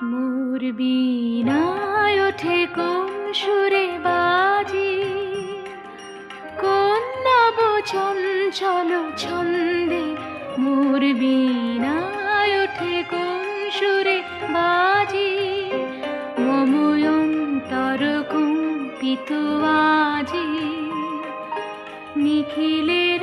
মোর বীণায় ওঠে কোন সুরে বাজি, কোন নব চঞ্চল ছন্দে। মোর বীণায় ওঠে কোন সুরে বাজি, মম অন্তর কম্পিত আজি। নিখিলের